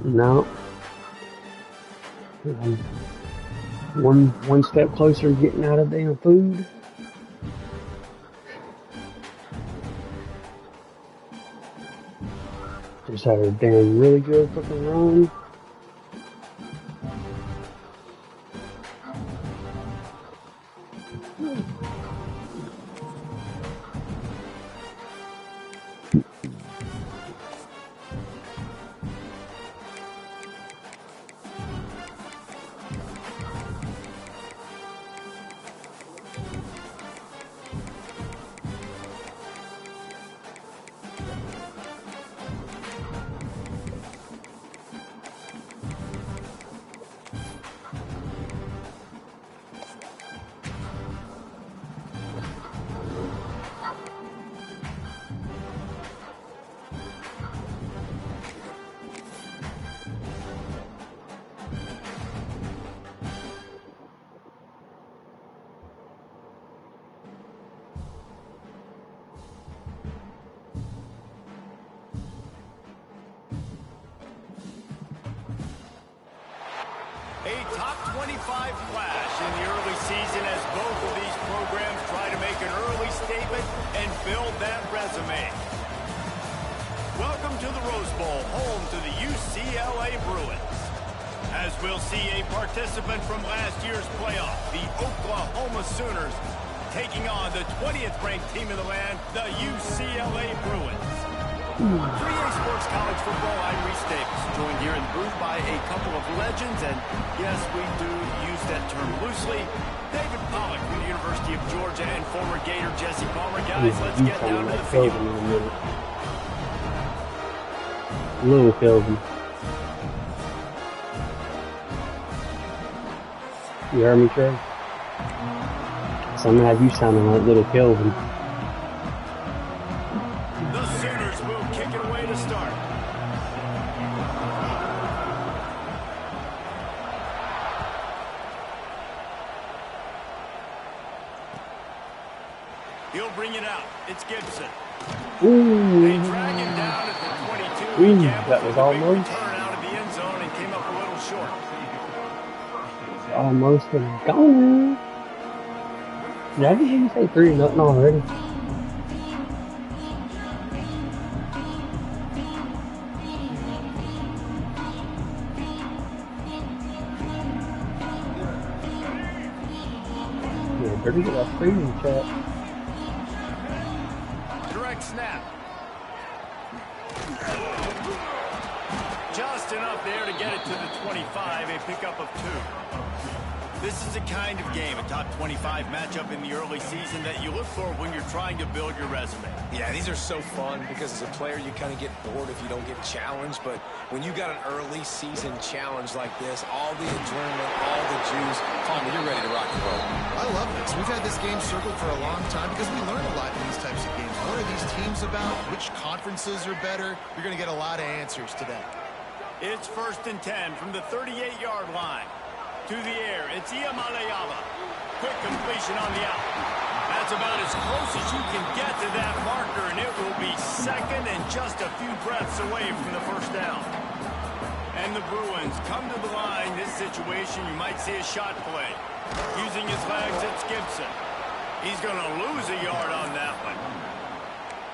No. One step closer to getting out of damn food. Just had a damn really good fucking run. A top 25 flash in the early season as both of these programs try to make an early statement and build that resume. Welcome to the Rose Bowl, home to the UCLA Bruins. As we'll see a participant from last year's playoff, the Oklahoma Sooners, taking on the 20th ranked team in the land, the UCLA Bruins. 3A Sports College Football, I'm Reese Davis, joined here in the booth by a couple of legends, and yes, we do use that term loosely. David Pollack from the University of Georgia and former Gator Jesse Palmer. Guys, let's get down to the field. Little Kelvin. You heard me, Trey? So I'm gonna have you sounding like little Kelvin. He'll bring it out. It's Gibson. Ooh. They drag him down at the 22. Ooh, that was almost. Turn out of the end zone and came up a little short. Almost a goal. Did I hear you say 3-0 already? Yeah, better get that 3 in the chat. Snap. Just enough there to get it to the 25, a pickup of 2. This is a kind of game, a top 25 matchup in the early season that you look for when you're trying to build your resume. Yeah, these are so fun because as a player you kind of get bored if you don't get challenged, but when you got an early season challenge like this, all the adrenaline, all the juice, Palmer, you're ready to rock and roll. I love this. We've had this game circled for a long time because we learn a lot in these types of games. What are these teams about? Which conferences are better? You're going to get a lot of answers today. It's 1st and 10 from the 38-yard line. To the air, it's Iamaleava. Quick completion on the out. That's about as close as you can get to that marker, and it will be second and just a few breaths away from the first down. And the Bruins come to the line. This situation, you might see a shot play. Using his legs, it's Gibson. He's going to lose a yard on that one.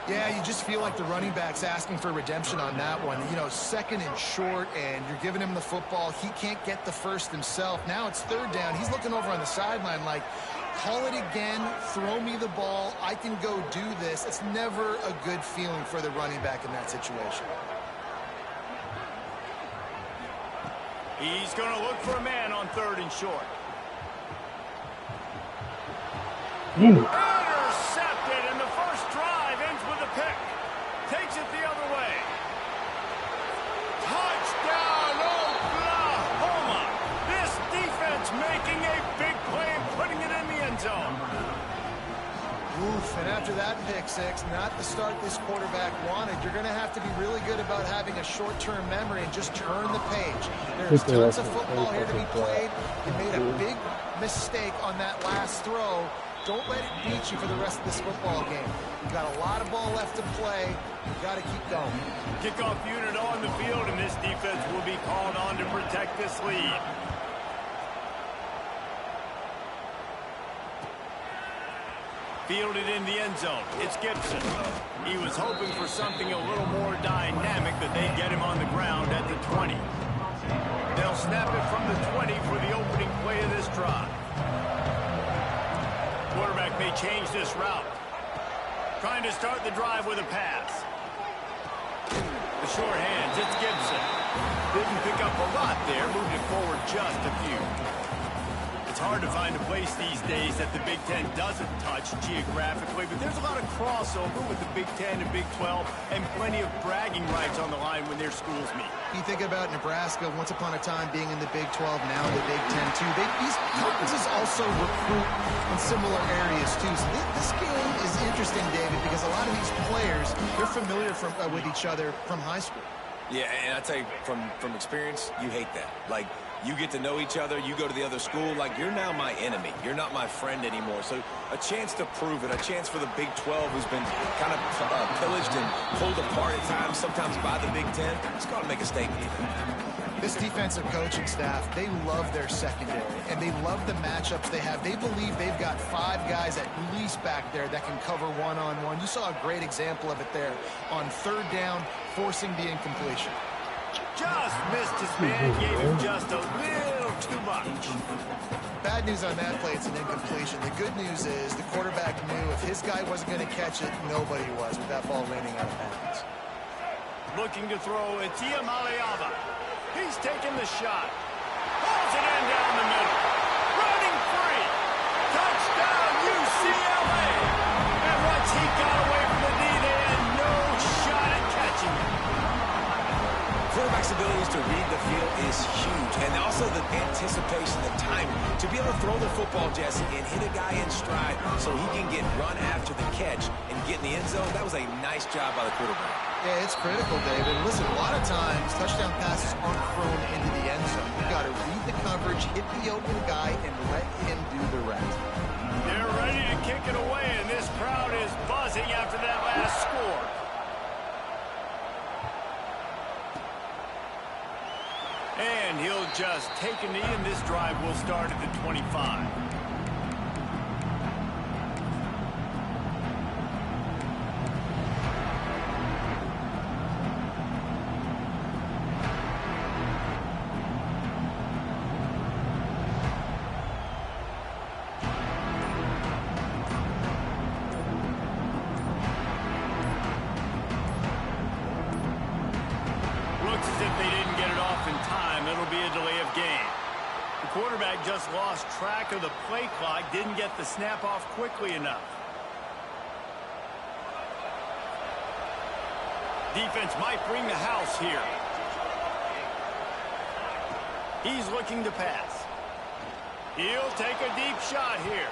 Yeah, you just feel like the running back's asking for redemption on that one. You know, 2nd and short, and you're giving him the football. He can't get the first himself. Now it's 3rd down. He's looking over on the sideline like, call it again, throw me the ball, I can go do this. It's never a good feeling for the running back in that situation. He's going to look for a man on 3rd and short. Intercepted, and the first drive ends with a pick. Takes it the other way. Touchdown, Oklahoma! This defense making a big play and putting it in the end zone. Oof, and after that pick six, not the start this quarterback wanted. You're going to have to be really good about having a short-term memory and just turn the page. There's tons of football here to be played. You made a big mistake on that last throw. Don't let it beat you for the rest of this football game. You've got a lot of ball left to play. You've got to keep going. Kickoff unit on the field, and this defense will be protect this lead. Fielded in the end zone. It's Gibson. He was hoping for something a little more dynamic, but they get him on the ground at the 20. They'll snap it from the 20 for the opening play of this drive. Quarterback may change this route. Trying to start the drive with a pass. The short hands, it's Gibson. Didn't pick up a lot there, moved it forward just a few. It's hard to find a place these days that the Big Ten doesn't touch geographically, but there's a lot of crossover with the Big Ten and Big 12 and plenty of bragging rights on the line when their schools meet. You think about Nebraska, once upon a time being in the Big 12, now the Big 10 too. These conferences also recruit in similar areas too. So this game is interesting, David, because a lot of these players, they're familiar with each other from high school. Yeah, and I tell you, from experience, you hate that. Like, you get to know each other, you go to the other school, like, you're now my enemy. You're not my friend anymore. So a chance to prove it, a chance for the Big 12, who's been kind of pillaged and pulled apart at times, sometimes by the Big 10. It's got to make a statement. This defensive coaching staff, they love their secondary, and they love the matchups they have. They believe they've got 5 guys at least back there that can cover one-on-one. You saw a great example of it there on 3rd down, forcing the incompletion. Just missed his man, gave him just a little too much. Bad news on that play, it's an incompletion. The good news is the quarterback knew if his guy wasn't going to catch it, nobody was with that ball landing out of bounds. Looking to throw, it's Iamaleava. He's taking the shot. Pulls it in down the middle. Running free. Touchdown, UCLA. And once he got away from the knee, they had no shot at catching him. Quarterback's abilities to read the field is huge, and also the anticipation, the timing. To be able to throw the football, Jesse, and hit a guy in stride so he can get run after the catch and get in the end zone, that was a nice job by the quarterback. Yeah, it's critical, David. Listen, a lot of times, touchdown passes aren't thrown into the end zone. You've got to read the coverage, hit the open guy, and let him do the rest. They're ready to kick it away, and this crowd is buzzing after that last score. And he'll just take a knee, and this drive will start at the 25. Looks as if they didn't get it off in time. It'll be a delay of game. The quarterback just lost track of the play clock, didn't get the snap off quickly enough. Defense might bring the house here. He's looking to pass. He'll take a deep shot here.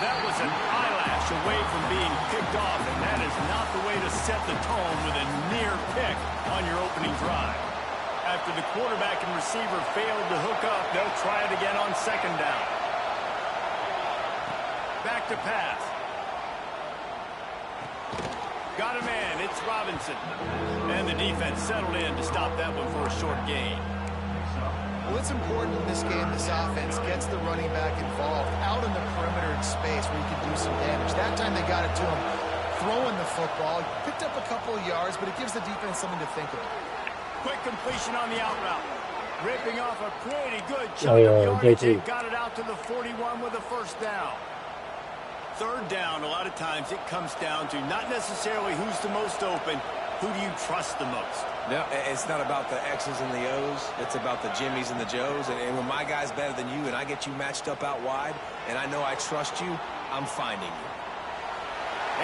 That was an eyelash away from being picked off, and that is not the way to set the tone with a near pick on your opening drive. After the quarterback and receiver failed to hook up, they'll try it again on 2nd down. Back to pass. Got a man, it's Robinson. And the defense settled in to stop that one for a short gain. Well, it's important in this game this offense gets the running back involved out in the perimeter in space where he can do some damage. That time they got it to him throwing the football. Picked up a couple of yards, but it gives the defense something to think about. Quick completion on the out route. Ripping off a pretty good chunk of yardage. Got it out to the 41 with a 1st down. 3rd down, a lot of times it comes down to not necessarily who's the most open, who do you trust the most? No, it's not about the X's and the O's. It's about the Jimmies and the Joes. And when my guy's better than you and I get you matched up out wide and I know I trust you, I'm finding you.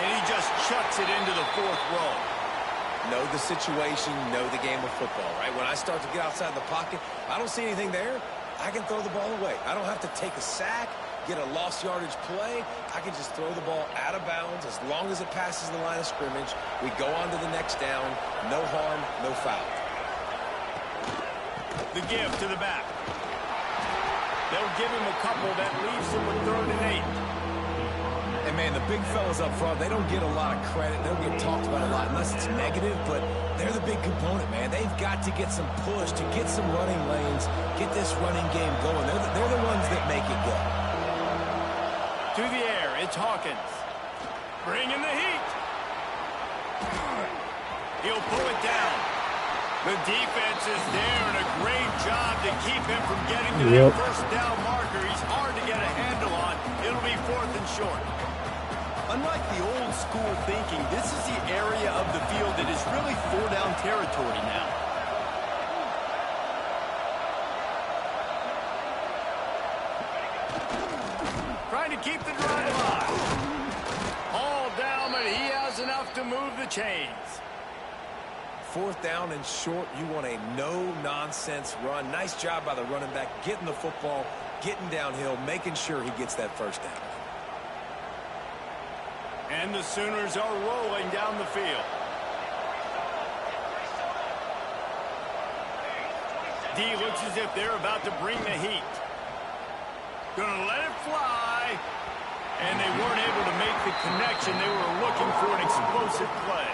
And he just chucks it into the 4th row. Know the situation, know the game of football, right? When I start to get outside the pocket, I don't see anything there, I can throw the ball away. I don't have to take a sack, get a lost yardage play. I can just throw the ball out of bounds as long as it passes the line of scrimmage. We go on to the next down. No harm, no foul. The give to the back. They'll give him a couple that leaves him with 3rd and 8. And man, the big fellas up front, they don't get a lot of credit. They don't get talked about a lot unless it's negative, but they're the big component, man. They've got to get some push, to get some running lanes, get this running game going. They're the ones that make it go. To the air, it's Hawkins. Bringing the heat. He'll pull it down. The defense is there, and a great job to keep him from getting to that first down marker. He's hard to get a handle on. It'll be 4th and short. Unlike the old school thinking, this is the area of the field that is really 4-down territory now. Trying to keep the drive alive. All down, but he has enough to move the chains. 4th down and short, you want a no-nonsense run. Nice job by the running back, getting the football, getting downhill, making sure he gets that first down. And the Sooners are rolling down the field. D looks as if they're about to bring the heat. Gonna let it fly. And they weren't able to make the connection. They were looking for an explosive play.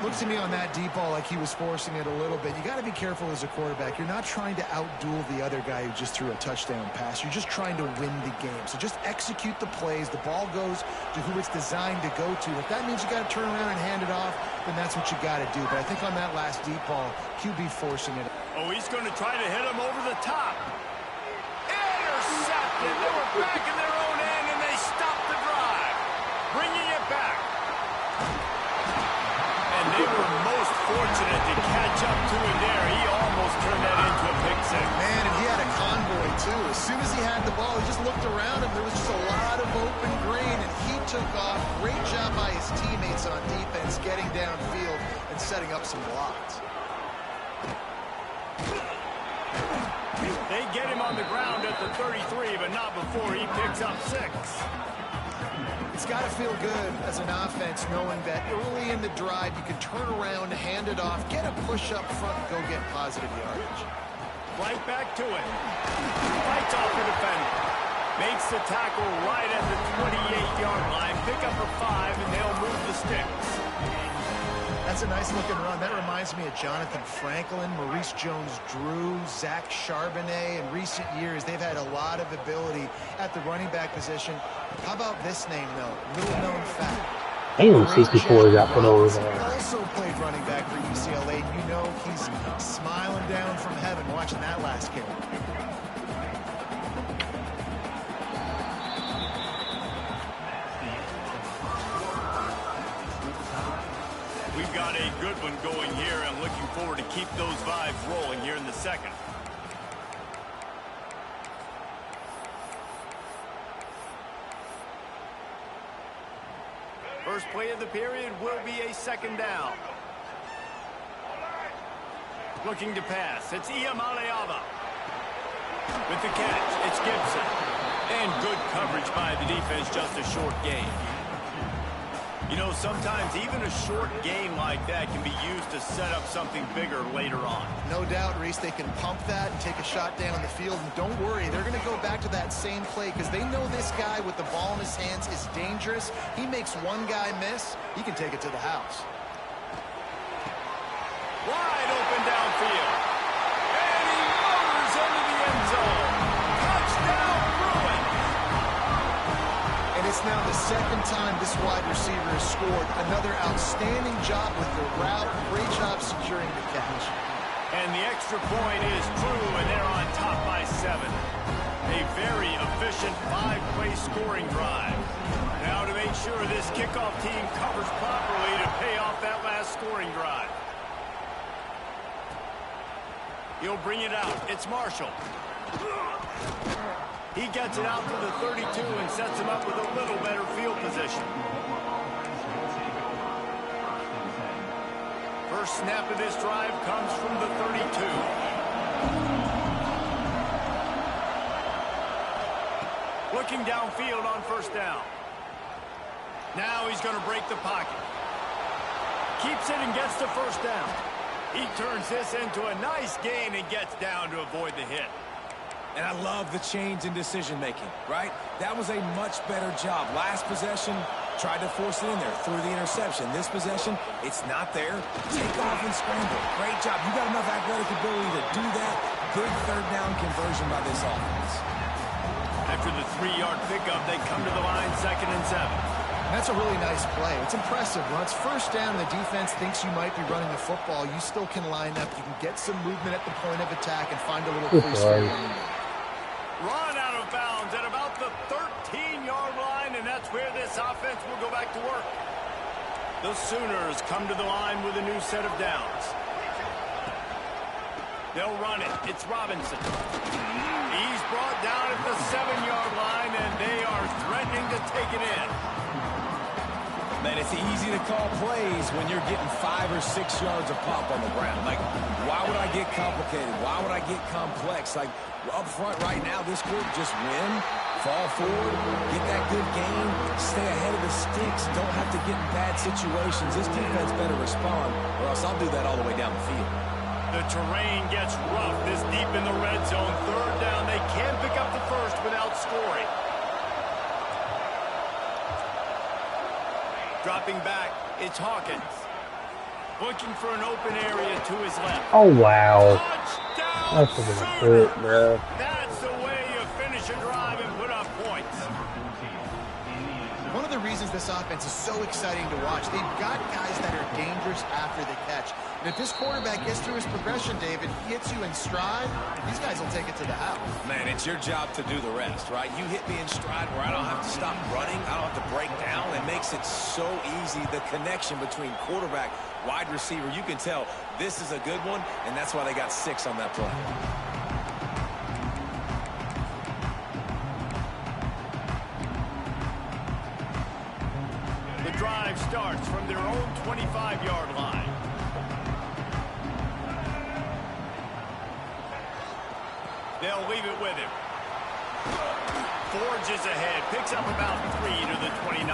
Looks to me on that deep ball like he was forcing it a little bit. You got to be careful as a quarterback. You're not trying to outduel the other guy who just threw a touchdown pass. You're just trying to win the game. So just execute the plays. The ball goes to who it's designed to go to. If that means you got to turn around and hand it off, then that's what you got to do. But I think on that last deep ball, QB forcing it. Oh, he's going to try to hit him over the top. Intercepted. They were back in their own end, and they stopped the drive. Bringing it back. And they were most fortunate to catch up to him there. He almost turned that into a pick six. Man, and he had a convoy, too. As soon as he had the ball, he just looked around him. There was just a lot of open green, and he took off. Great job by his teammates on defense, getting downfield and setting up some blocks. They get him on the ground at the 33, but not before he picks up 6. It's got to feel good as an offense knowing that early in the drive you can turn around, hand it off, get a push up front, and go get positive yardage. Right back to it. Fights off the defender. Makes the tackle right at the 28-yard line. Pick up a 5, and they'll move the sticks. That's a nice-looking run. That reminds me of Jonathan Franklin, Maurice Jones-Drew, Zach Charbonnet. In recent years, they've had a lot of ability at the running back position. How about this name, though? Little-known fact. Damn, 64 got put over there. Also played running back for UCLA. You know he's smiling down from heaven watching that last kick. We've got a good one going here, and looking forward to keep those vibes rolling here in the second. First play of the period will be a 2nd down. Looking to pass. It's Iamaleava. With the catch, it's Gibson. And good coverage by the defense, just a short gain. You know, sometimes even a short game like that can be used to set up something bigger later on. No doubt, Reese, they can pump that and take a shot down the field. And don't worry, they're going to go back to that same play because they know this guy with the ball in his hands is dangerous. He makes one guy miss, he can take it to the house. Wide open downfield. And he motors into the end zone. Touchdown, Bruins. And it's now the 2nd time this wide receiver has scored. Another outstanding job with the route. Great job securing the catch. And the extra point is true, and they're on top by 7. A very efficient 5-play scoring drive. Now to make sure this kickoff team covers properly to pay off that last scoring drive. He'll bring it out. It's Marshall. He gets it out to the 32 and sets him up with a little better field position. First snap of this drive comes from the 32. Looking downfield on 1st down. Now he's going to break the pocket. Keeps it and gets the 1st down. He turns this into a nice gain and gets down to avoid the hit. And I love the change in decision-making, right? That was a much better job. Last possession, tried to force it in there, threw the interception. This possession, it's not there. Take off and scramble. Great job. You got enough athletic ability to do that. Big third down conversion by this offense. After the 3-yard pickup, they come to the line 2nd and 7. That's a really nice play. It's impressive. When it's first down and the defense thinks you might be running the football, you still can line up. You can get some movement at the point of attack and find a little crease for you. Run out of bounds at about the 13-yard line, and that's where this offense will go back to work. The Sooners come to the line with a new set of downs. They'll run it. It's Robinson. He's brought down at the 7-yard line, and they are threatening to take it in. Man, it's easy to call plays when you're getting 5 or 6 yards of pop on the ground. Like, why would I get complicated? Why would I get complex? Like, up front right now, this group just win, fall forward, get that good gain, stay ahead of the sticks, don't have to get in bad situations. This defense better respond, or else I'll do that all the way down the field. The terrain gets rough this deep in the red zone. 3rd down, they can't pick up the first without scoring. Dropping back, it's Hawkins. Looking for an open area to his left. Oh, wow. Touchdown, That's a good hit, bro. That's the way you finish a drive and put up points. One of the reasons this offense is so exciting to watch, they've got guys that are dangerous after the catch. And if this quarterback gets through his progression, David, he hits you in stride, these guys will take it to the house. Man, it's your job to do the rest, right? You hit me in stride where I don't have to stop running. I don't have to break down. It makes it so easy, the connection between quarterback, wide receiver. You can tell this is a good one, and that's why they got 6 on that play. The drive starts from their own 25-yard line. They'll leave it with him. Forges ahead, picks up about 3 to the 29.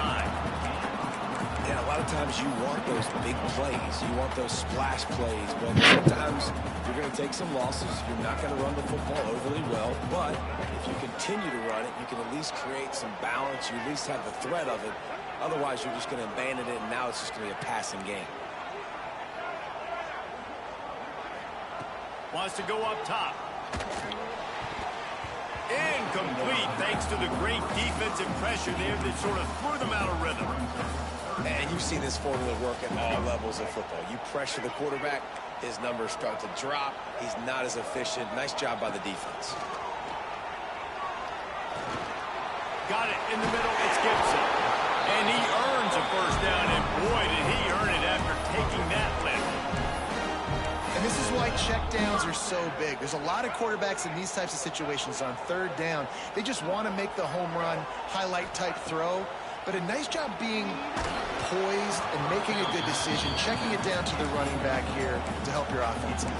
Yeah, a lot of times you want those big plays. You want those splash plays, but sometimes you're going to take some losses. You're not going to run the football overly well, but if you continue to run it, you can at least create some balance. You at least have the threat of it. Otherwise, you're just going to abandon it, and now it's just going to be a passing game. Wants to go up top. Incomplete, thanks to the great defensive pressure there that sort of threw them out of rhythm. And you've seen this formula work at all levels of football. You pressure the quarterback, his numbers start to drop. He's not as efficient. Nice job by the defense. Got it in the middle, it's Gibson. And he earns a first down, and boy, did he earn it after taking that lift. And this is why checkdowns are so big. There's a lot of quarterbacks in these types of situations on 3rd down. They just want to make the home run, highlight-type throw. But a nice job being poised and making a good decision, checking it down to the running back here to help your offense out.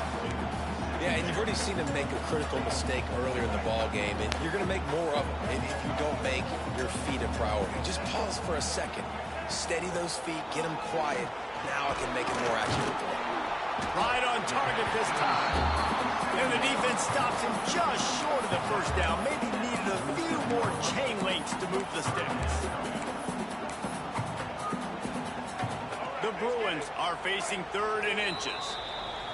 Yeah, and you've already seen him make a critical mistake earlier in the ball game, and you're going to make more of them if you don't make your feet a priority. Just pause for a second. Steady those feet, get them quiet. Now I can make it more accurate throw. Right on target this time. And the defense stops him just short of the first down. Maybe needed a few more chain links to move the sticks. The Bruins are facing 3rd and inches.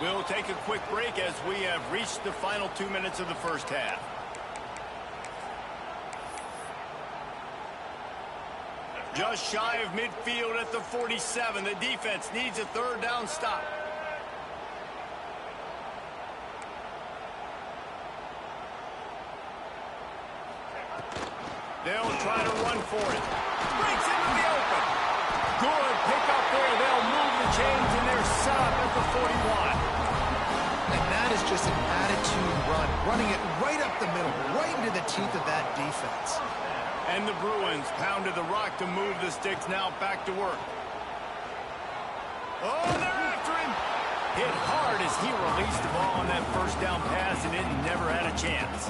We'll take a quick break as we have reached the final 2 minutes of the first half. Just shy of midfield at the 47. The defense needs a 3rd down stop. They'll try to run for it. Breaks into the open. Good pickup there. They'll move the chains, and they're set up at the 41. And that is just an attitude run, running it right up the middle, right into the teeth of that defense. And the Bruins pounded the rock to move the sticks, now back to work. Oh, they're after him. Hit hard as he released the ball on that first down pass, and it never had a chance.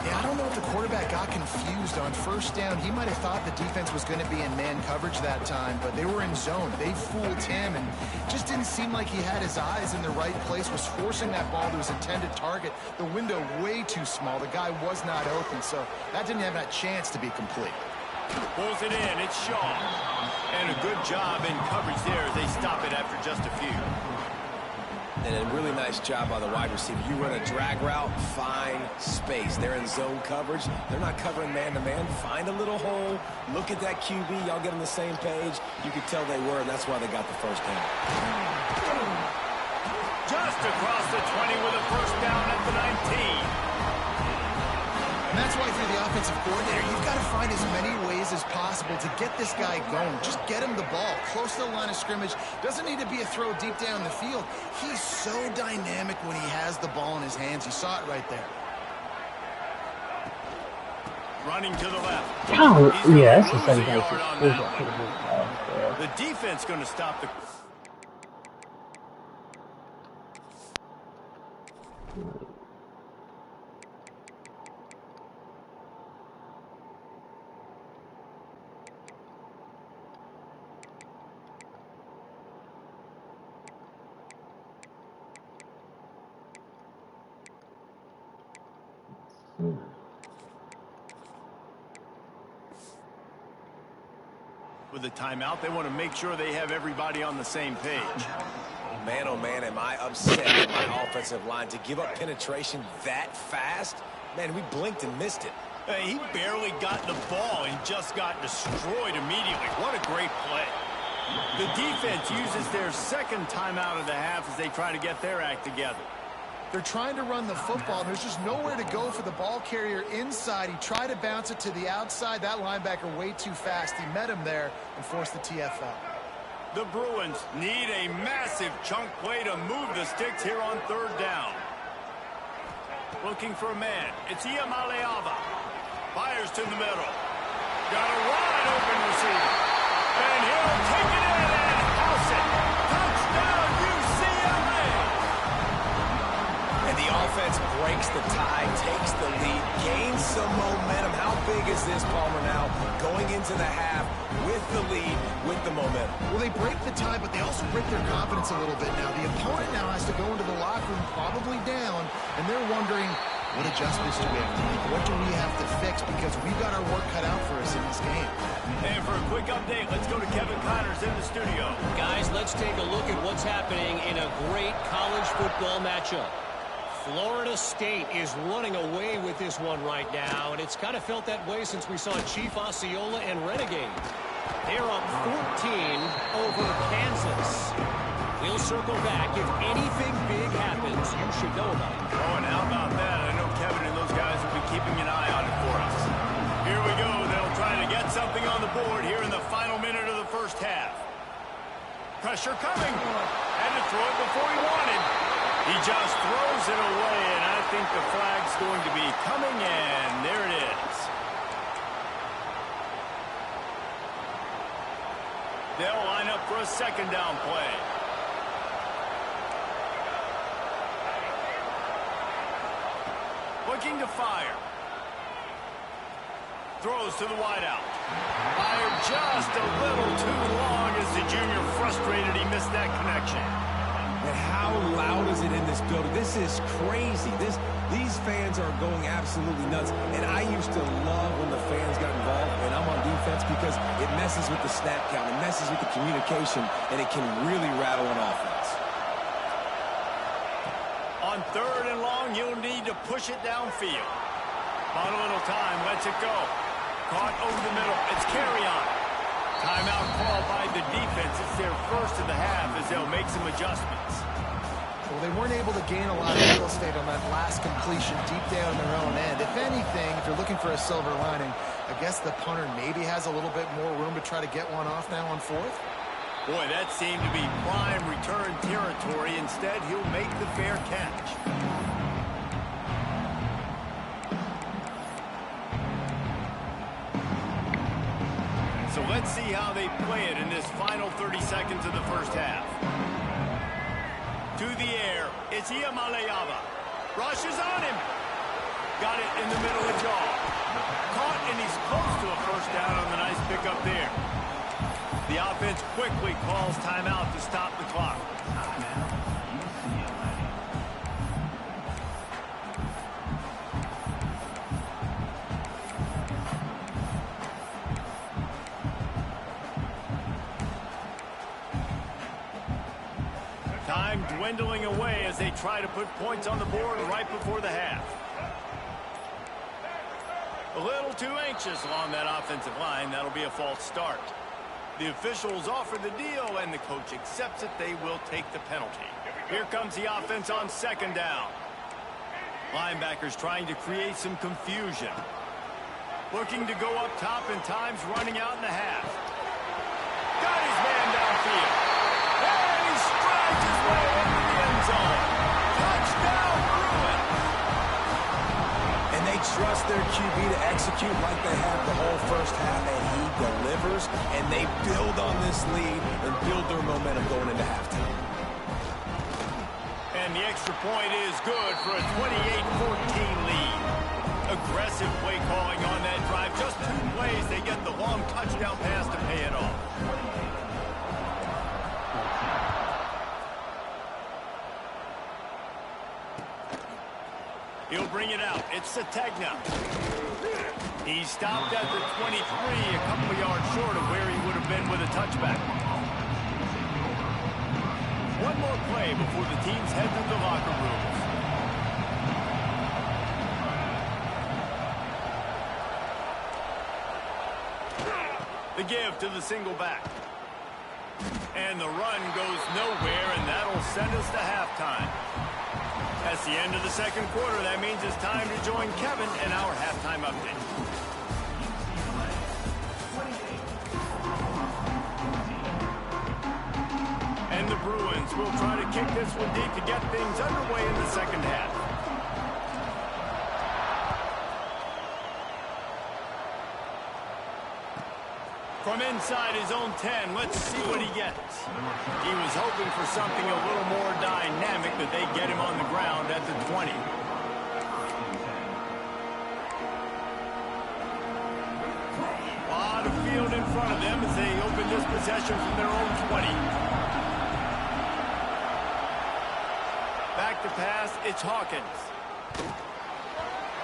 Yeah, I don't know if the quarterback got confused on first down. He might have thought the defense was going to be in man coverage that time, but they were in zone. They fooled him, and just didn't seem like he had his eyes in the right place, was forcing that ball to his intended target. The window way too small. The guy was not open, so that didn't have that chance to be complete. Pulls it in. It's Shaw. And a good job in coverage there as they stop it after just a few. And a really nice job by the wide receiver. You run a drag route, find space. They're in zone coverage. They're not covering man-to-man. Find a little hole. Look at that QB. Y'all get on the same page. You could tell they were, and that's why they got the first down. Just across the 20 with a first down at the 19. And that's why, if you're the offensive coordinator, you've got to find as many ways as possible to get this guy going. Just get him the ball close to the line of scrimmage. Doesn't need to be a throw deep down the field. He's so dynamic when he has the ball in his hands. You saw it right there. Running to the left. Oh, yeah, that's the same Losing thing. yard on that one. The defense going to stop the... With the timeout, they want to make sure they have everybody on the same page. Man, oh man, am I upset with my offensive line to give up penetration that fast? Man, we blinked and missed it. Hey, he barely got the ball and just got destroyed immediately. What a great play. The defense uses their second timeout of the half as they try to get their act together. They're trying to run the football, and there's just nowhere to go for the ball carrier inside. He tried to bounce it to the outside. That linebacker way too fast. He met him there and forced the TFL. The Bruins need a massive chunk play to move the sticks here on third down. Looking for a man. It's Iamaleava. Fires to the middle. Got a wide open receiver. And he'll take it in and house it. Touchdown, UCLA! And the offense breaks the tie, takes the lead, gains some momentum. How big is this, Palmer, now? Going into the half with the lead, with the momentum. Well, they break the tie, but they also break their confidence a little bit now. The opponent now has to go into the locker room probably down, and they're wondering, what adjustments do we have to make? What do we have to fix? Because we've got our work cut out for us in this game. And for a quick update, let's go to Kevin Connors in the studio. Guys, let's take a look at what's happening in a great college football matchup. Florida State is running away with this one right now, and it's kind of felt that way since we saw Chief Osceola and Renegade. They're up 14 over Kansas. We'll circle back. If anything big happens, you should know about it. Oh, and how about that? I know Kevin and those guys will be keeping an eye on it for us. Here we go. They'll try to get something on the board here in the final minute of the first half. Pressure coming. Had to throw it before he wanted. He just throws it away, and I think the flag's going to be coming, and there it is. They'll line up for a second down play. Looking to fire. Throws to the wideout. Fired just a little too long as the junior frustrated he missed that connection. And how loud is it in this building? This is crazy. These fans are going absolutely nuts. And I used to love when the fans got involved, and I'm on defense because it messes with the snap count, it messes with the communication, and it can really rattle an offense. On third and long, you'll need to push it downfield. About a little time, lets it go. Caught over the middle. It's carry on. Timeout call by the defense. It's their first of the half as they'll make some adjustments. Well, they weren't able to gain a lot of real estate on that last completion deep down in their own end. If anything, if you're looking for a silver lining, I guess the punter maybe has a little bit more room to try to get one off now on fourth. Boy, that seemed to be prime return territory. Instead, he'll make the fair catch. So let's see how they play it in this final 30 seconds of the first half. To the air, it's Iamaleava. Rushes on him. Got it in the middle of the jaw. Caught, and he's close to a first down on the nice pickup there. The offense quickly calls timeout to stop the clock. Time dwindling away as they try to put points on the board right before the half. A little too anxious along that offensive line. That'll be a false start. The officials offer the deal, and the coach accepts it. They will take the penalty. Here comes the offense on second down. Linebackers trying to create some confusion. Looking to go up top, and time's running out in the half. Got his man downfield. And he strides his way into the end zone. Touchdown, Bruins! And they trust their QB to execute like they have the whole first half, and he delivers, and they build on this lead and build their momentum going into halftime. And the extra point is good for a 28-14 lead. Aggressive play calling on that drive. Just 2 plays, they get the long touchdown pass to pay it off. He'll bring it out. It's Sategna. He stopped at the 23, a couple of yards short of where he would have been with a touchback. One more play before the teams head to the locker rooms. The give to the single back. And the run goes nowhere, and that'll send us to halftime. That's the end of the second quarter. That means it's time to join Kevin in our halftime update. And the Bruins will try to kick this one deep to get things underway in the second half. From inside his own 10, let's see what he gets. He was hoping for something a little more dynamic, but they get him on the ground at the 20. A lot of field in front of them as they open this possession from their own 20. Back to pass, it's Hawkins.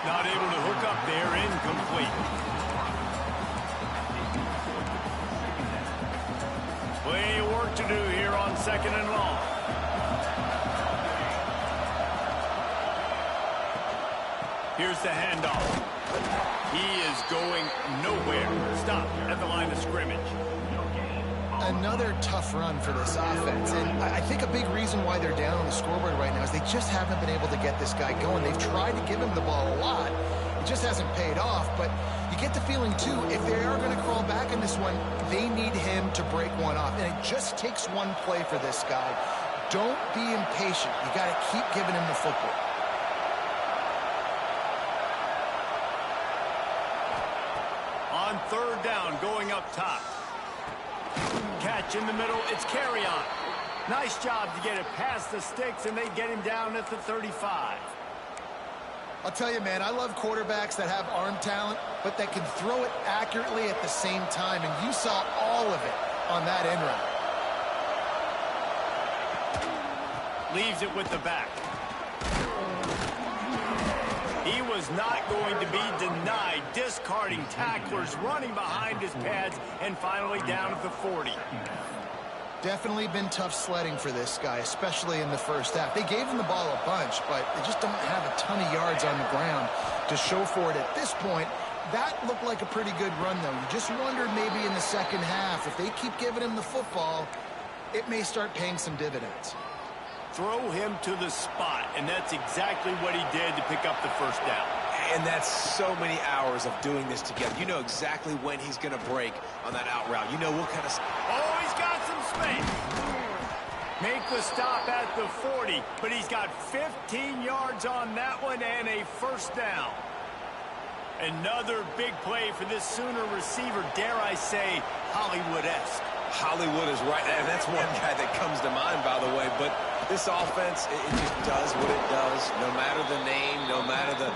Not able to hook up there, incomplete. Plenty of work to do here on second and long. Here's the handoff. He is going nowhere. Stop at the line of scrimmage. Another tough run for this offense, and I think a big reason why they're down on the scoreboard right now is they just haven't been able to get this guy going. They've tried to give him the ball a lot. It just hasn't paid off, but you get the feeling, too, if they are going to crawl back in this one, they need him to break one off, and it just takes one play for this guy. Don't be impatient. You got to keep giving him the football. On third down, going up top. Catch in the middle, it's Carrion. Nice job to get it past the sticks, and they get him down at the 35. I'll tell you, man, I love quarterbacks that have arm talent, but that can throw it accurately at the same time, and you saw all of it on that end run. Leaves it with the back. He was not going to be denied, discarding tacklers, running behind his pads, and finally down at the 40. Definitely been tough sledding for this guy, especially in the first half. They gave him the ball a bunch, but they just don't have a ton of yards on the ground to show for it at this point. That looked like a pretty good run, though. You just wondered maybe in the second half, if they keep giving him the football, it may start paying some dividends. Throw him to the spot, and that's exactly what he did to pick up the first down. And that's so many hours of doing this together. You know exactly when he's going to break on that out route. You know what kind of... Oh, he's got some space. Make the stop at the 40, but he's got 15 yards on that one and a first down. Another big play for this Sooner receiver, dare I say, Hollywood-esque. Hollywood is right, and that's one guy that comes to mind, by the way. But This offense, it just does what it does. No matter the name, no matter the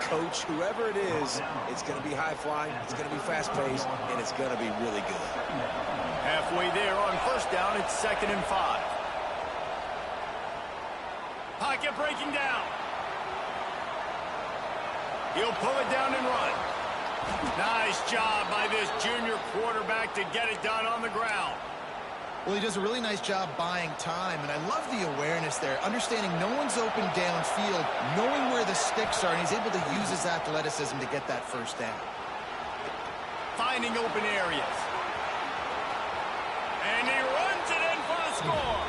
coach, whoever it is, it's going to be high-flying, it's going to be fast-paced, and it's going to be really good. Halfway there on first down, it's 2nd and 5. Pocket breaking down. He'll pull it down and run. Nice job by this junior quarterback to get it done on the ground. Well, he does a really nice job buying time, and I love the awareness there, understanding no one's open downfield, knowing where the sticks are, and he's able to use his athleticism to get that first down. Finding open areas. And he runs it in for the score.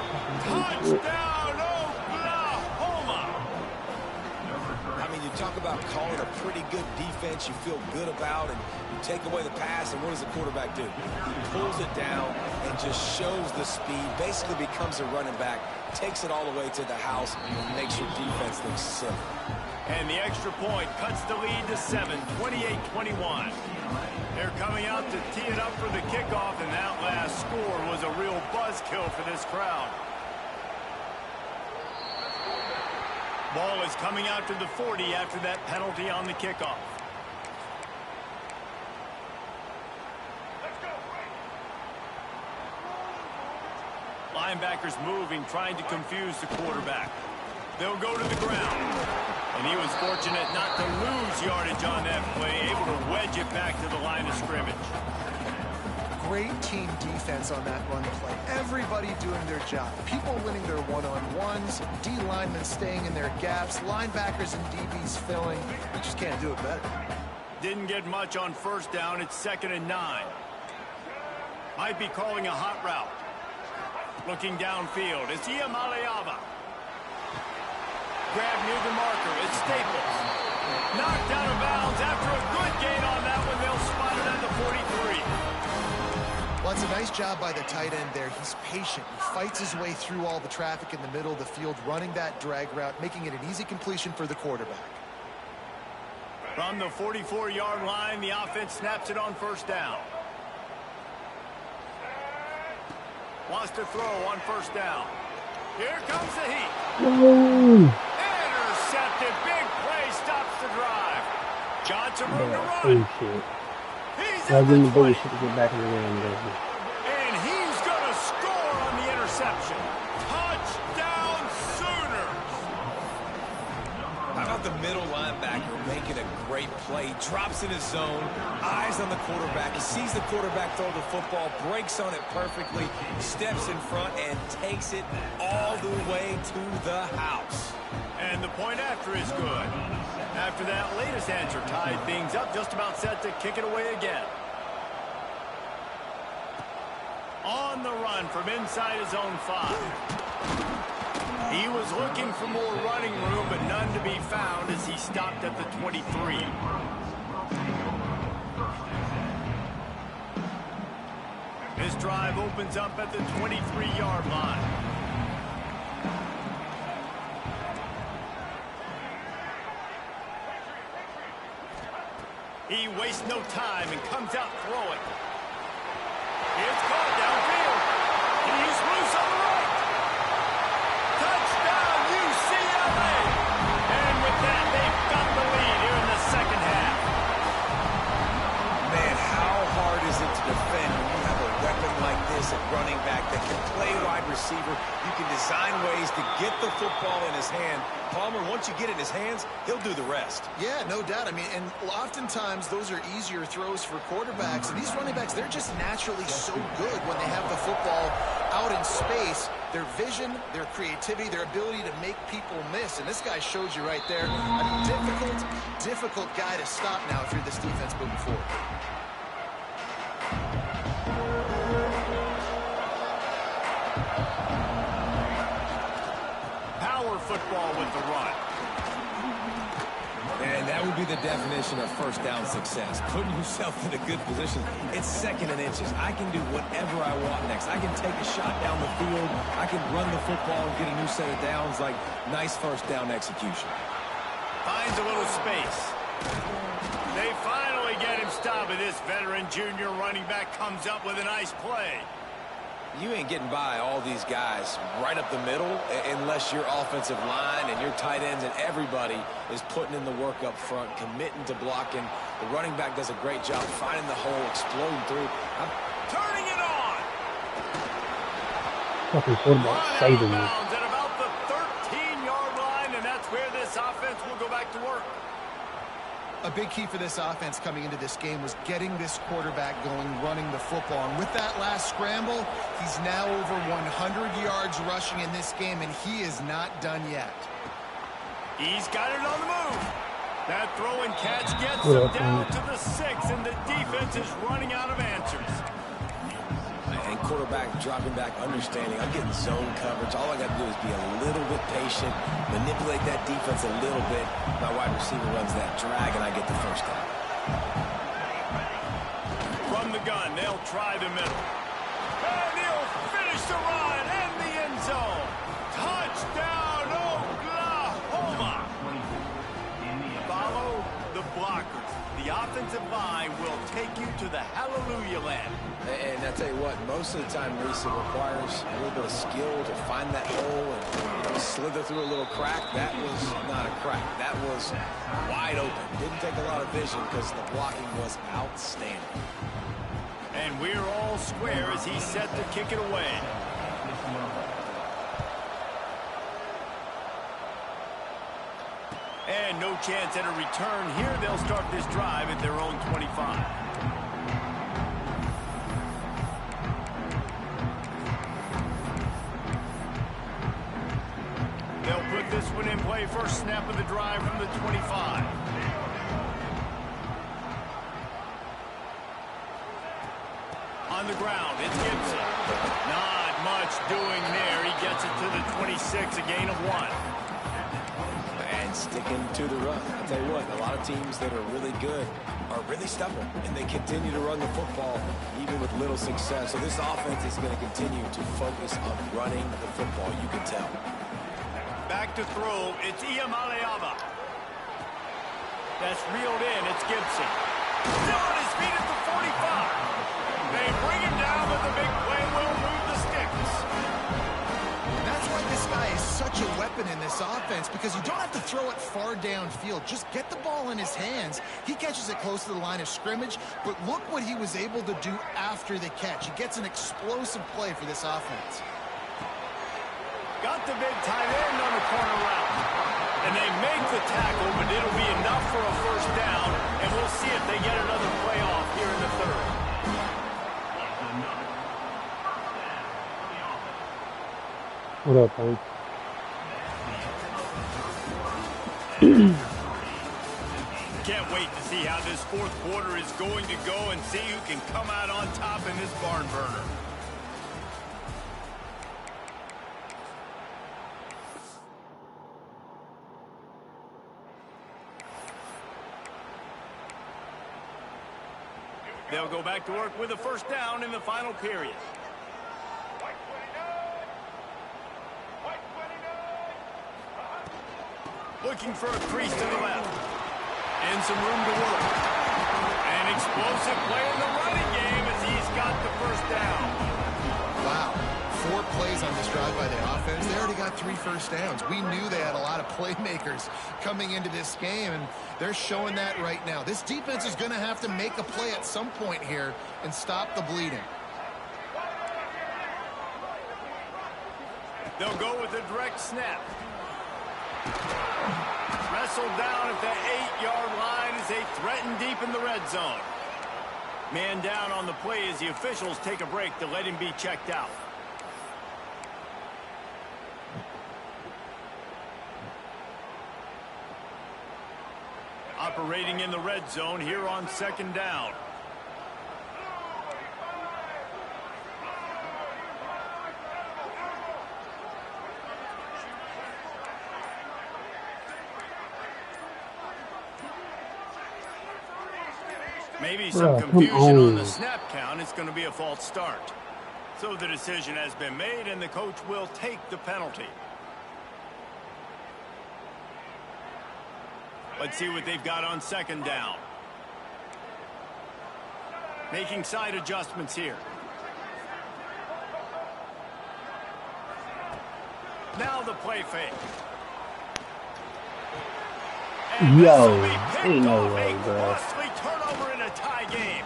Touchdown, Oklahoma. I mean, you talk about calling a pretty good defense you feel good about, and you take away the pass, and what does the quarterback do? He pulls it down and just shows the speed, basically becomes a running back, takes it all the way to the house, and makes your defense look silly. And the extra point cuts the lead to 7, 28-21. They're coming out to tee it up for the kickoff, and that last score was a real buzzkill for this crowd. Ball is coming out to the 40 after that penalty on the kickoff. Linebackers moving, trying to confuse the quarterback. They'll go to the ground. And he was fortunate not to lose yardage on that play, able to wedge it back to the line of scrimmage. Great team defense on that run play. Everybody doing their job. People winning their one-on-ones, D linemen staying in their gaps, linebackers and DBs filling. You just can't do it better. Didn't get much on first down. It's 2nd and 9. Might be calling a hot route. Looking downfield. It's Iamaleava. Grab near the marker. It's Staples. Knocked out of bounds after a good gain on that one. They'll spot it at the 43. Well, it's a nice job by the tight end there. He's patient. He fights his way through all the traffic in the middle of the field, running that drag route, making it an easy completion for the quarterback. From the 44-yard line, the offense snaps it on first down. Wants to throw on first down. Here comes the heat. Intercepted. Big play stops the drive. Johnson room to run. He's at the 20. To get back in the game, And he's going to score on the interception. Touchdown, Sooners. How about the middle linebacker making a great play? Drops in his zone, eyes on the quarterback. He sees the quarterback throw the football, breaks on it perfectly, steps in front, and takes it all the way to the house. And the point after is good. After that latest answer tied things up, just about set to kick it away again. On the run from inside his own 5. He was looking for more running room, but none to be found as he stopped at the 23. This drive opens up at the 23-yard line. He wastes no time and comes out throwing. It's caught downfield. He's loose on the right. Touchdown, UCLA. And with that, they've got the lead here in the second half. Man, how hard is it to defend when you have a weapon like this at running back that can play wide receiver? You can design ways to get the football in his hand. Palmer, once you get it in his hands, he'll do the rest. Yeah, no doubt. I mean, and oftentimes those are easier throws for quarterbacks. And these running backs, they're just naturally so good when they have the football out in space. Their vision, their creativity, their ability to make people miss. And this guy shows you right there. A difficult guy to stop now through this defense moving forward. Football with the run. And that would be the definition of first down success. Putting yourself in a good position. It's 2nd and inches. I can do whatever I want next. I can take a shot down the field. I can run the football and get a new set of downs. Like, nice first down execution. Finds a little space. They finally get him stopped, but this veteran junior running back comes up with a nice play. You ain't getting by all these guys right up the middle unless your offensive line and your tight ends and everybody is putting in the work up front, committing to blocking. The running back does a great job finding the hole, exploding through. Turning it on. Fucking quarterback saving me. At about the 13-yard line, and that's where this offense will go back to work. A big key for this offense coming into this game was getting this quarterback going, running the football. And with that last scramble, he's now over 100 yards rushing in this game, and he is not done yet. He's got it on the move. That throw and catch gets him down to the 6, and the defense is running out of answers. And quarterback dropping back, understanding I'm getting zone coverage. All I got to do is be a little bit patient, manipulate that defense a little bit. My wide receiver runs that drag, and I get the first down. From the gun, they'll try the middle. And he'll finish the run in the end zone. Touchdown, Oklahoma! Follow the blockers. The offensive line will take you to the hallelujah land. And I tell you what, most of the time, Reese, it requires a little bit of skill to find that hole and slither through a little crack. That was not a crack. That was wide open. Didn't take a lot of vision because the blocking was outstanding. And we're all square as he's set to kick it away. And no chance at a return here. They'll start this drive at their own 25. They'll put this one in play. First snap of the drive from the 25. On the ground, it's Gibson. Not much doing there. He gets it to the 26, a gain of 1. And sticking to the run. I'll tell you what, a lot of teams that are really good are really stubborn, and they continue to run the football even with little success. So this offense is going to continue to focus on running the football, you can tell. Back to throw, it's Iamaleava. That's reeled in, it's Gibson. Still on his feet at the 45. They bring him down, but the big play will move the sticks. And that's why this guy is such a weapon in this offense, because you don't have to throw it far downfield. Just get the ball in his hands. He catches it close to the line of scrimmage, but look what he was able to do after the catch. He gets an explosive play for this offense. Got the big tight end on the corner route. And they make the tackle, but it'll be enough for a first down, and we'll see if they get another play off here in the third. What up, man? Can't wait to see how this fourth quarter is going to go and see who can come out on top in this barn burner. They'll go back to work with a first down in the final period. Looking for a crease to the left. And some room to work. An explosive play in the running game as he's got the first down. Wow. 4 plays on this drive by the offense. They already got 3 first downs. We knew they had a lot of playmakers coming into this game, and they're showing that right now. This defense is going to have to make a play at some point here and stop the bleeding. They'll go with a direct snap. Wrestled down at the 8-yard line as they threaten deep in the red zone. Man down on the play as the officials take a break to let him be checked out. Operating in the red zone here on second down. Maybe some confusion on the snap count. It's going to be a false start. So the decision has been made, and the coach will take the penalty. Let's see what they've got on second down. Making side adjustments here. Now the play fake. Yo, ain't no way, bro. Costly turnover in a tie game.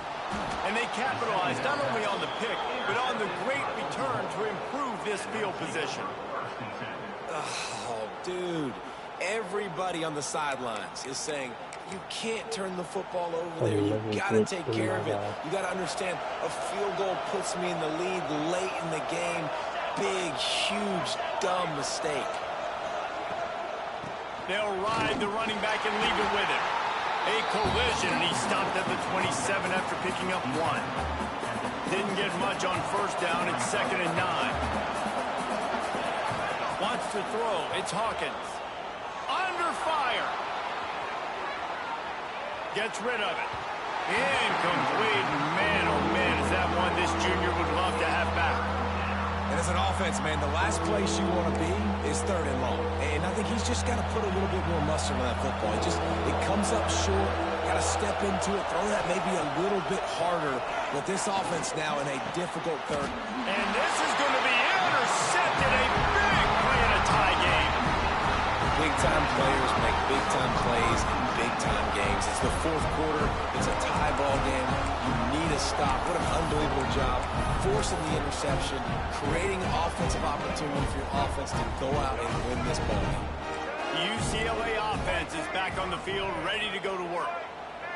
And they capitalized not only on the pick, but on the great return to improve this field position. Oh, dude. Everybody on the sidelines is saying, you can't turn the football over there. You got to take care of it. You got to understand, a field goal puts me in the lead late in the game. Big, huge, dumb mistake. They'll ride the running back and leave it with him. A collision, and he stopped at the 27 after picking up 1. Didn't get much on first down. It's 2nd and 9. Wants to throw. It's Hawkins. Under fire. Gets rid of it. Incomplete. Man, oh man, is that one this junior would love to have back. And as an offense, man, the last place you want to be is 3rd and long. And I think he's just got to put a little bit more mustard on that football. It comes up short. Got to step into it, throw that maybe a little bit harder. With this offense now in a difficult 3rd. And this is going to be intercepted. A big play in a tie game. Big-time players make big-time plays in big-time games. It's the 4th quarter. It's a tie ball game. You need a stop. What an unbelievable job. Forcing the interception, creating an offensive opportunity for your offense to go out and win this ball game. The UCLA offense is back on the field, ready to go to work.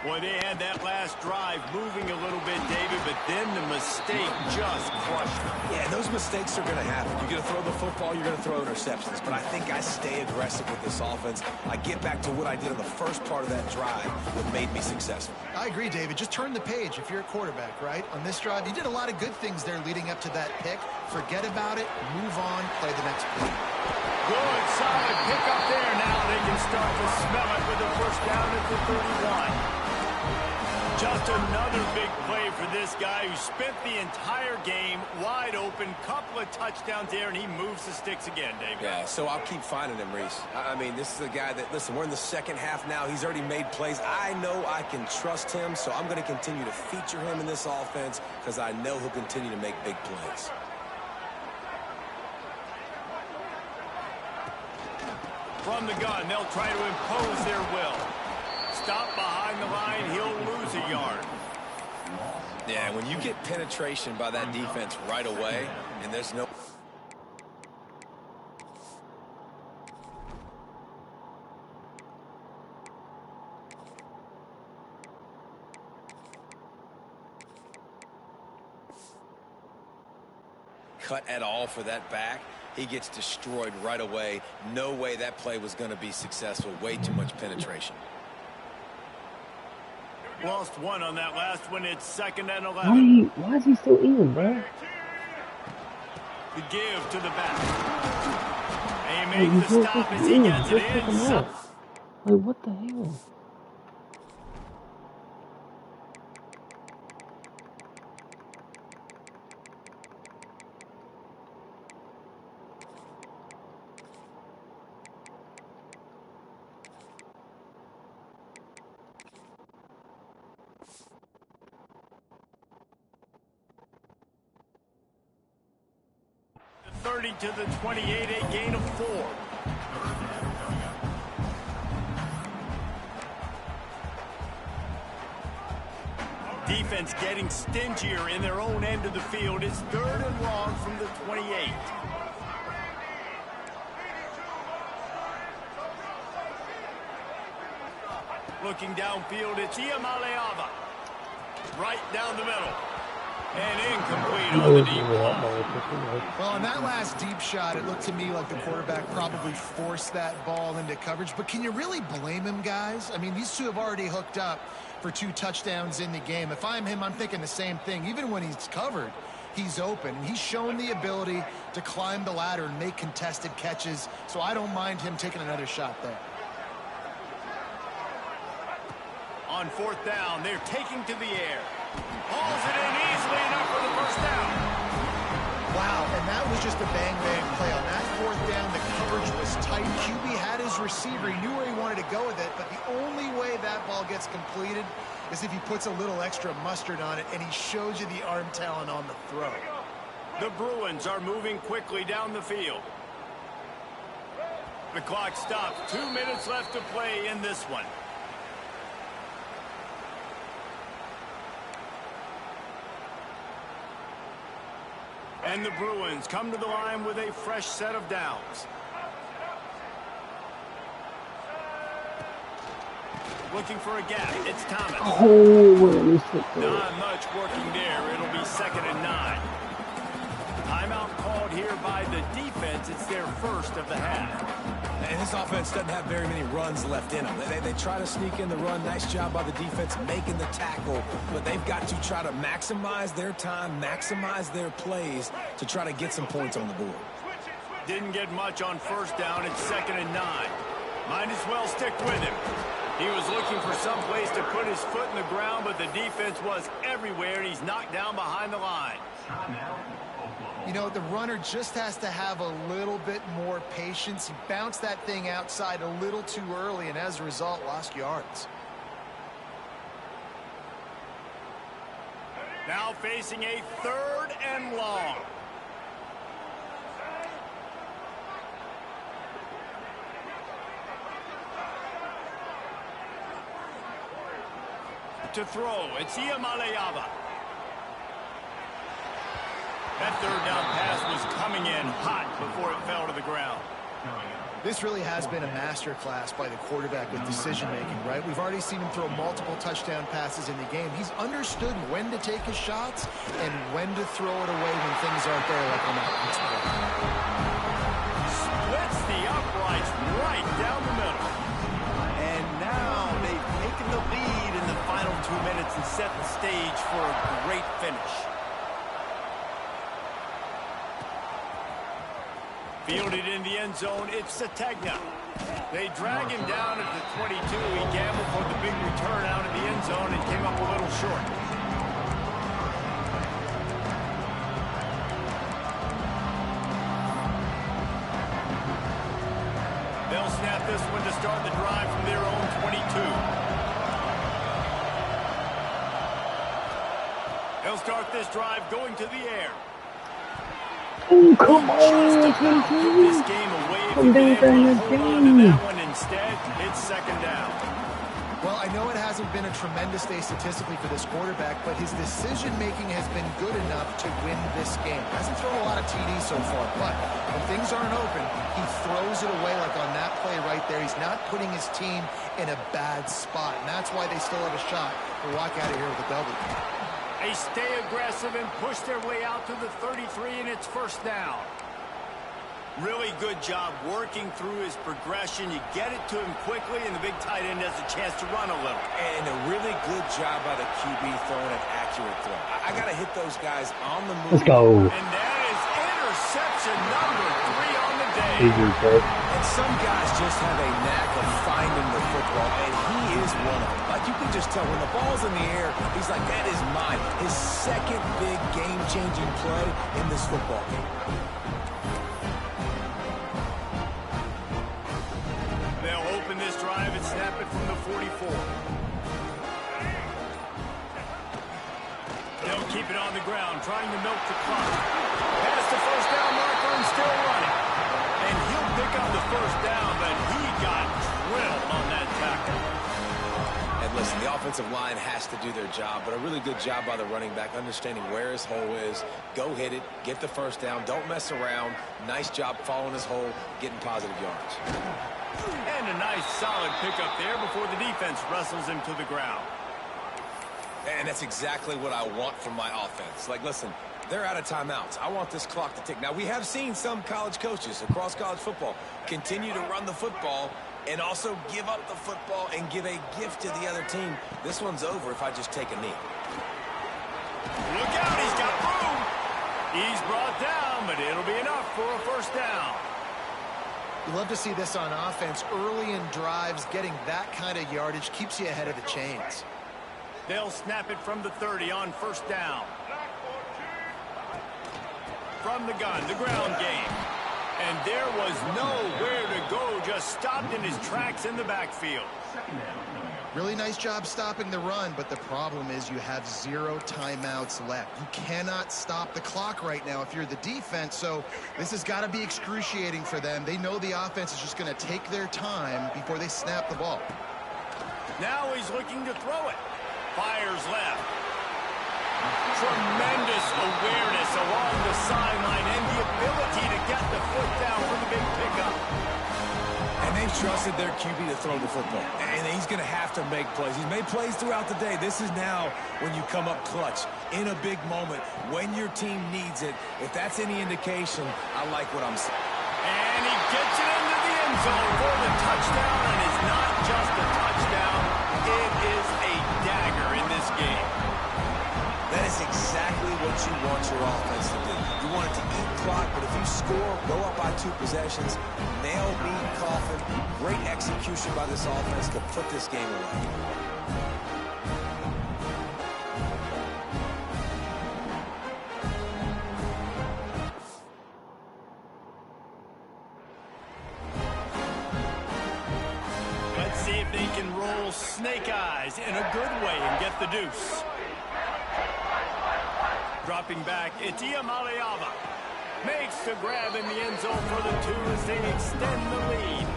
Boy, they had that last drive moving a little bit, David, but then the mistake just crushed them. Yeah, those mistakes are going to happen. You're going to throw the football, you're going to throw interceptions. But I think I stay aggressive with this offense. I get back to what I did in the first part of that drive that made me successful. I agree, David. Just turn the page if you're a quarterback, right? On this drive, you did a lot of good things there leading up to that pick. Forget about it, move on, play the next play. Good, solid pick up there. Now they can start to smell it with a first down at the 31. Just another big play for this guy who spent the entire game wide open. Couple of touchdowns there, and he moves the sticks again, David. Yeah, so I'll keep finding him, Reese. I mean, this is a guy that, listen, we're in the second half now. He's already made plays. I know I can trust him, so I'm going to continue to feature him in this offense because I know he'll continue to make big plays. From the gun, they'll try to impose their will. Stop behind the line, he'll lose a yard. Yeah, when you get penetration by that defense right away, and there's no... cut at all for that back, he gets destroyed right away. No way that play was going to be successful. Way too much penetration. Lost 1 on that last one. It's 2nd and 11. Why is he still in, bro? The give to the back. He makes the stop as he gets it in. Like, what the hell? To the 28, a gain of 4. Defense getting stingier in their own end of the field. It's 3rd and long from the 28. Looking downfield, it's Iamaleava. Right down the middle. And incomplete on the deep ball. Well, on that last deep shot, it looked to me like the quarterback probably forced that ball into coverage. But can you really blame him, guys? I mean, these two have already hooked up for 2 touchdowns in the game. If I'm him, I'm thinking the same thing. Even when he's covered, he's open. He's shown the ability to climb the ladder and make contested catches. So I don't mind him taking another shot there. On 4th down, they're taking to the air. Hauls it in easily enough for the first down. Wow, and that was just a bang-bang play. On that 4th down, the coverage was tight. QB had his receiver. He knew where he wanted to go with it, but the only way that ball gets completed is if he puts a little extra mustard on it, and he shows you the arm talent on the throw. The Bruins are moving quickly down the field. The clock stops. 2 minutes left to play in this one. And the Bruins come to the line with a fresh set of downs. Looking for a gap. It's Thomas. Not much working there. It'll be 2nd and 9. Timeout called here by the defense. It's their first of the half. And this offense doesn't have very many runs left in them. They try to sneak in the run. Nice job by the defense making the tackle. But they've got to try to maximize their time, maximize their plays to try to get some points on the board. Didn't get much on 1st down. It's 2nd and 9. Might as well stick with him. He was looking for some place to put his foot in the ground, but the defense was everywhere, and he's knocked down behind the line. You know, the runner just has to have a little bit more patience. He bounced that thing outside a little too early, and as a result, lost yards. Now facing a 3rd and long. To throw, it's Iamaleava. That 3rd down pass was coming in hot before it fell to the ground. This really has been a master class by the quarterback with decision-making, right? We've already seen him throw multiple touchdown passes in the game. He's understood when to take his shots and when to throw it away when things aren't there, like on that next play. Splits the uprights right down the middle. And now they've taken the lead in the final 2 minutes and set the stage for a great finish. Fielded in the end zone, it's Sategna. They drag him down at the 22. He gambled for the big return out of the end zone and came up a little short. They'll snap this one to start the drive from their own 22. They'll start this drive going to the air. Oh, come on. This game away if you can hold on to that one instead. It's 2nd down. Well, I know it hasn't been a tremendous day statistically for this quarterback, but his decision-making has been good enough to win this game. Hasn't thrown a lot of TDs so far, but when things aren't open, he throws it away like on that play right there. He's not putting his team in a bad spot, and that's why they still have a shot to walk out of here with a W. They stay aggressive and push their way out to the 33, and it's 1st down. Really good job working through his progression. You get it to him quickly, and the big tight end has a chance to run a little. And a really good job by the QB throwing an accurate throw. I got to hit those guys on the move. Let's go. And that is interception number 3 on the day. And some guys just have a knack of finding the football, and he is one of them. Like you can just tell when the ball's in the air, he's like, that is mine. His 2nd big game-changing play in this football game. They'll open this drive and snap it from the 44. They'll keep it on the ground, trying to milk the clock. Past the 1st down marker and still running. And he'll pick up the 1st down, but he got drilled on that tackle. And listen, the offensive line has to do their job, but a really good job by the running back, understanding where his hole is. Go hit it, get the 1st down, don't mess around. Nice job following his hole, getting positive yards. And a nice solid pickup there before the defense wrestles him to the ground. And that's exactly what I want from my offense. Like, listen, they're out of timeouts. I want this clock to tick. Now, we have seen some college coaches across college football continue to run the football and also give up the football and give a gift to the other team. This one's over if I just take a knee. Look out, he's got room. He's brought down, but it'll be enough for a 1st down. You love to see this on offense. Early in drives, getting that kind of yardage keeps you ahead of the chains. They'll snap it from the 30 on 1st down. From the gun, the ground game. And there was nowhere to go, just stopped in his tracks in the backfield. Really nice job stopping the run, but the problem is you have 0 timeouts left. You cannot stop the clock right now if you're the defense, so this has got to be excruciating for them. They know the offense is just going to take their time before they snap the ball. Now he's looking to throw it. Fires left. Tremendous awareness along the sideline and the ability to get the foot down for the big pickup. And they've trusted their QB to throw the football. And he's going to have to make plays. He's made plays throughout the day. This is now when you come up clutch in a big moment when your team needs it. If that's any indication, I like what I'm seeing. And he gets it into the end zone for the touchdown, and it's not just a touchdown. It is a dagger in this game. That is exactly what you want your offense to do. You want it to eat clock, but if you score, go up by 2 possessions, nail beat Coffin. Great execution by this offense to put this game away. Let's see if they can roll snake eyes in a good way and get the deuce. Dropping back, it's Iamaleava. Makes the grab in the end zone for the 2 as they extend the lead.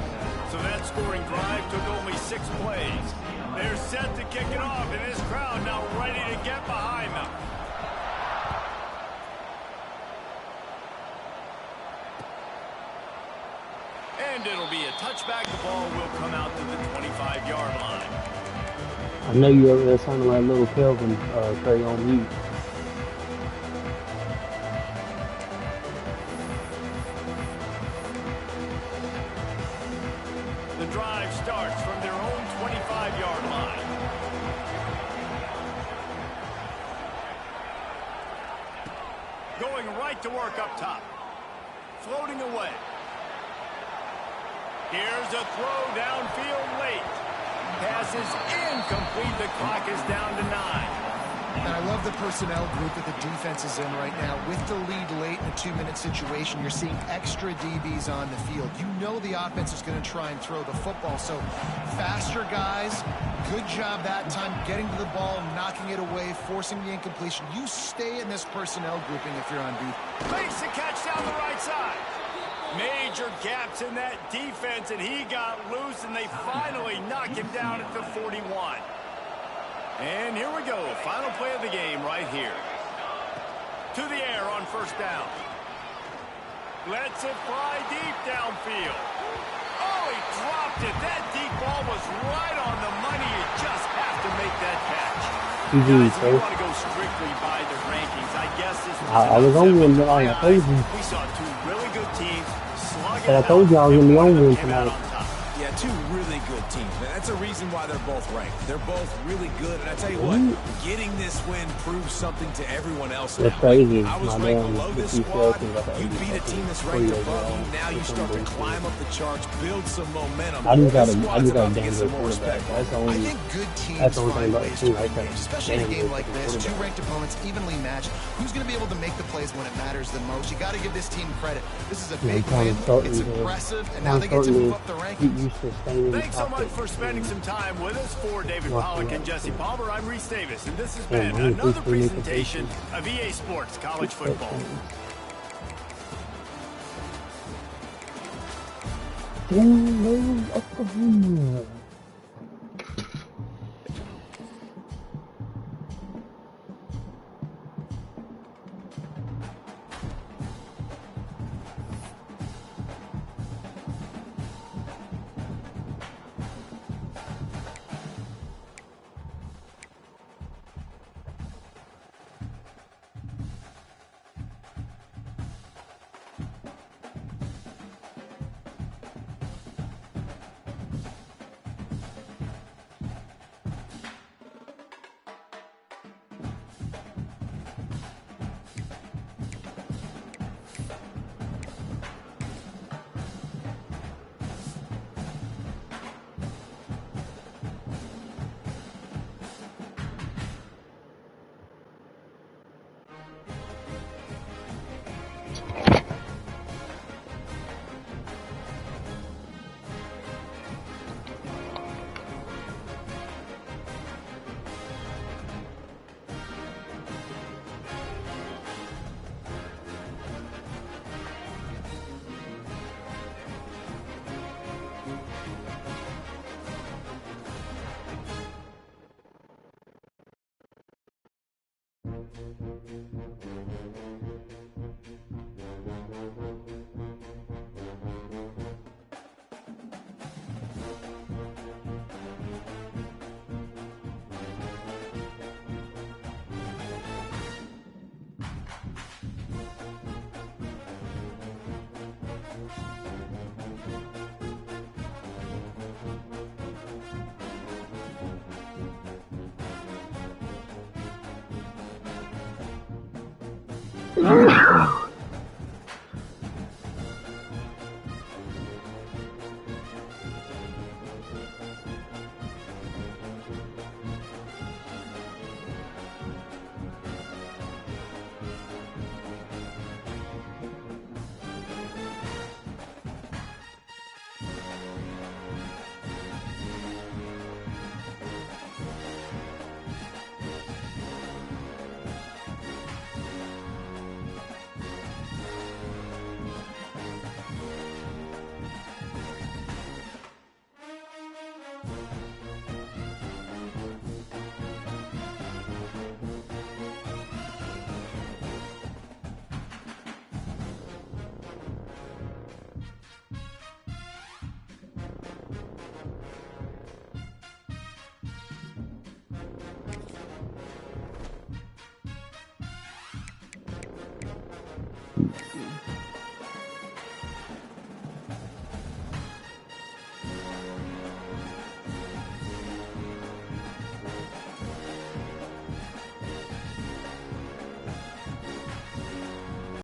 So that scoring drive took only 6 plays. They're set to kick it off, and this crowd now ready to get behind them. And it'll be a touchback. The ball will come out to the 25-yard line. I know you over there sounding like little Kelvin, Trey, on mute. The drive starts from their own 25-yard line. Going right to work up top. Floating away. Here's a throw downfield late. Pass is incomplete. The clock is down to 9. And I love the personnel group that the defense is in right now. With the lead late in a 2-minute situation, you're seeing extra DBs on the field. You know the offense is going to try and throw the football. So faster guys, good job that time getting to the ball, knocking it away, forcing the incompletion. You stay in this personnel grouping if you're on defense. Makes the catch down the right side. Major gaps in that defense, and he got loose, and they finally knock him down at the 41. And here we go. Final play of the game right here. To the air on first down. Lets it fly deep downfield. Oh, he dropped it. That deep ball was right on the money. You just have to make that catch. Guys, if you want to go strictly by the rankings, I guess this was I was on one, but I told you. We saw 2 really good teams slugging And I told you I was going to be on one tonight. Yeah, 2 really good teams, man. That's a reason why they're both ranked. They're both really good, and I tell you what, getting this win proves something to everyone else. That's crazy. I was ranked below this squad. You beat a team that's ranked above you. Now you start to climb up the charts, build some momentum. I just got This a squad's about to damn get some good more respect. quarterback. That's the I only. think good teams That's the only thing find about ways the to team. I win think games, especially in a damn game good like this. 2 quarterback. ranked opponents evenly matched. Who's going to be able to make the plays when it matters the most? You got to give this team credit. This is a big win. It's impressive, and now they get to move up the rankings. Thanks so much for spending some time with us. For David Pollack and Jesse Palmer, I'm Reese Davis, and this has been another presentation of EA Sports College Football. Oklahoma. Ugh.